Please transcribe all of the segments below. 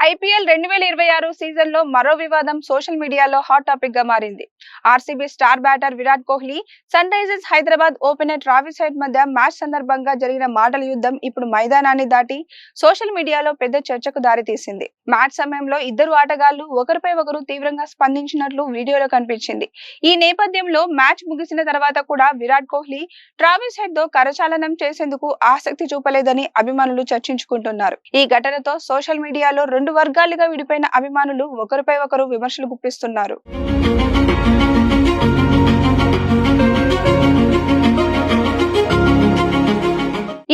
IPL 2026 season లో మరో వివాదం సోషల్ మీడియాలో హాట్ టాపిక్ గా మారింది. RCB star batter Virat Kohli, Sunrisers Hyderabad opener Travis Head మధ్య మ్యాచ్ సందర్భంగా జరిగిన మాటల యుద్ధం ఇప్పుడు మైదానాన్ని దాటి సోషల్ మీడియాలో పెద్ద చర్చకు దారితీసింది. మ్యాచ్ సమయంలో ఇద్దరు ఆటగాళ్లు ఒకరిపై ఒకరు తీవ్రంగా స్పందించినట్లు వీడియోలో కనిపించింది. ఈ నేపథ్యంలో మ్యాచ్ ముగిసిన తర్వాత కూడా విరాట్ కోహ్లీ ట్రావిస్ హెడ్ తో కరచాలనం చేసేందుకు ఆసక్తి చూపలేదని అభిమానులు చర్చించుకుంటున్నారు. ఈ ఘటనతో సోషల్ మీడియాలో రెండు వర్గాలుగా విడిపోయిన అభిమానులు ఒకరిపై ఒకరు విమర్శలు గుప్పిస్తున్నారు.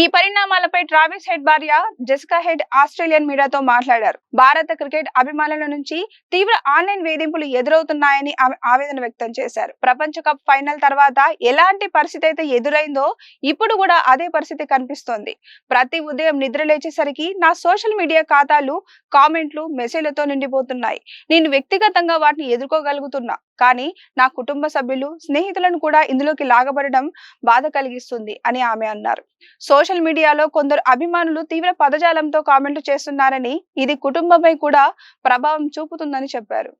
ఈ పరిణామాలపై ట్రావిస్ హెడ్ భార్య జెసికా హెడ్ ఆస్ట్రేలియన్ మీడియాతో మాట్లాడారు. భారత క్రికెట్ అభిమానుల నుంచి తీవ్ర ఆన్లైన్ వేధింపులు ఎదురవుతున్నాయని ఆమె ఆవేదన వ్యక్తం చేశారు. ప్రపంచ కప్ ఫైనల్ తర్వాత ఎలాంటి పరిస్థితి అయితే ఎదురైందో ఇప్పుడు కూడా అదే పరిస్థితి కనిపిస్తోంది. ప్రతి ఉదయం నిద్ర లేచేసరికి నా సోషల్ మీడియా ఖాతాలు కామెంట్లు, మెసేజ్లతో నిండిపోతున్నాయి. నేను వ్యక్తిగతంగా వాటిని ఎదుర్కోగలుగుతున్నా, కానీ నా కుటుంబ సభ్యులు, స్నేహితులను కూడా ఇందులోకి లాగబడడం బాధ కలిగిస్తుంది అని ఆమె అన్నారు. సోషల్ మీడియాలో కొందరు అభిమానులు తీవ్ర పదజాలంతో కామెంట్లు చేస్తున్నారని, ఇది కుటుంబంపై కూడా ప్రభావం చూపుతుందని చెప్పారు.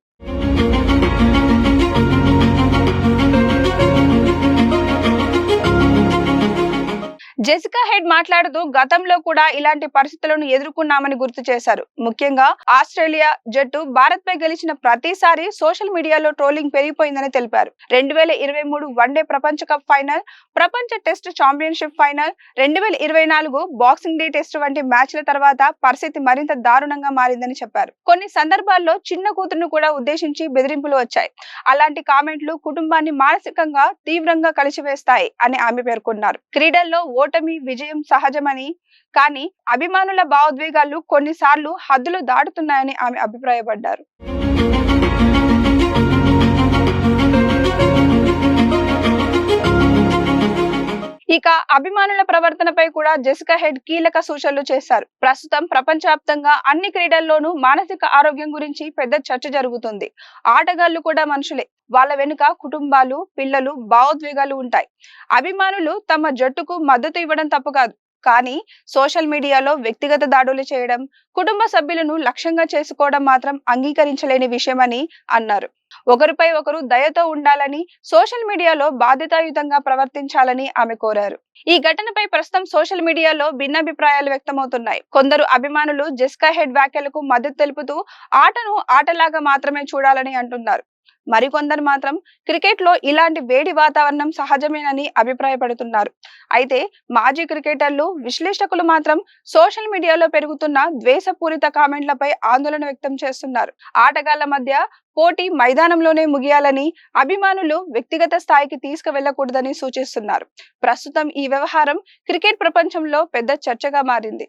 జెసికా హెడ్ మాట్లాడుతూ గతంలో కూడా ఇలాంటి పరిస్థితులను ఎదుర్కొన్నామని గుర్తు చేశారు. ముఖ్యంగా ఆస్ట్రేలియా జట్టు భారత్ పై గెలిచిన ప్రతిసారి సోషల్ మీడియాలో ట్రోలింగ్ పెరిగిపోయిందని తెలిపారు. 2023 వన్డే ప్రపంచ కప్ ఫైనల్, ప్రపంచ test championship final, 2024 boxing day test వంటి మ్యాచ్ల తర్వాత పరిస్థితి మరింత దారుణంగా మారిందని చెప్పారు. కొన్ని సందర్భాల్లో చిన్న కూతురును కూడా ఉద్దేశించి బెదిరింపులు వచ్చాయి. అలాంటి కామెంట్లు కుటుంబాన్ని మానసికంగా తీవ్రంగా కలిసివేస్తాయి అని ఆమె పేర్కొన్నారు. క్రీడల్లో ఓటమి, విజయం సహజమని, కానీ అభిమానుల భావోద్వేగాలు కొన్నిసార్లు హద్దులు దాటుతున్నాయని ఆమె అభిప్రాయపడ్డారు. ఇక అభిమానుల ప్రవర్తనపై కూడా జెసికా హెడ్ కీలక సూచనలు చేశారు. ప్రస్తుతం ప్రపంచవ్యాప్తంగా అన్ని క్రీడల్లోనూ మానసిక ఆరోగ్యం గురించి పెద్ద చర్చ జరుగుతుంది. ఆటగాళ్లు కూడా మనుషులే, వాళ్ళ వెనుక కుటుంబాలు, పిల్లలు, భావోద్వేగాలు ఉంటాయి. అభిమానులు తమ జట్టుకు మద్దతు ఇవ్వడం తప్పు కాదు, కానీ సోషల్ మీడియాలో వ్యక్తిగత దాడులు చేయడం, కుటుంబ సభ్యులను లక్ష్యంగా చేసుకోవడం మాత్రం అంగీకరించలేని విషయమని అన్నారు. ఒకరిపై ఒకరు దయతో ఉండాలని, సోషల్ మీడియాలో బాధ్యతాయుతంగా ప్రవర్తించాలని ఆమె కోరారు. ఈ ఘటనపై ప్రస్తుతం సోషల్ మీడియాలో భిన్నాభిప్రాయాలు వ్యక్తమవుతున్నాయి. కొందరు అభిమానులు జెసికా హెడ్ వ్యాఖ్యలకు మద్దతు తెలుపుతూ ఆటను ఆటలాగా మాత్రమే చూడాలని అంటున్నారు. మరికొందరు మాత్రం క్రికెట్ లో ఇలాంటి వేడి వాతావరణం సహజమేనని అభిప్రాయపడుతున్నారు. అయితే మాజీ క్రికెటర్లు, విశ్లేషకులు మాత్రం సోషల్ మీడియాలో పెరుగుతున్న ద్వేషపూరిత కామెంట్లపై ఆందోళన వ్యక్తం చేస్తున్నారు. ఆటగాళ్ల మధ్య పోటీ మైదానంలోనే ముగియాలని, అభిమానులు వ్యక్తిగత స్థాయికి తీసుకువెళ్లకూడదని సూచిస్తున్నారు. ప్రస్తుతం ఈ వ్యవహారం క్రికెట్ ప్రపంచంలో పెద్ద చర్చగా మారింది.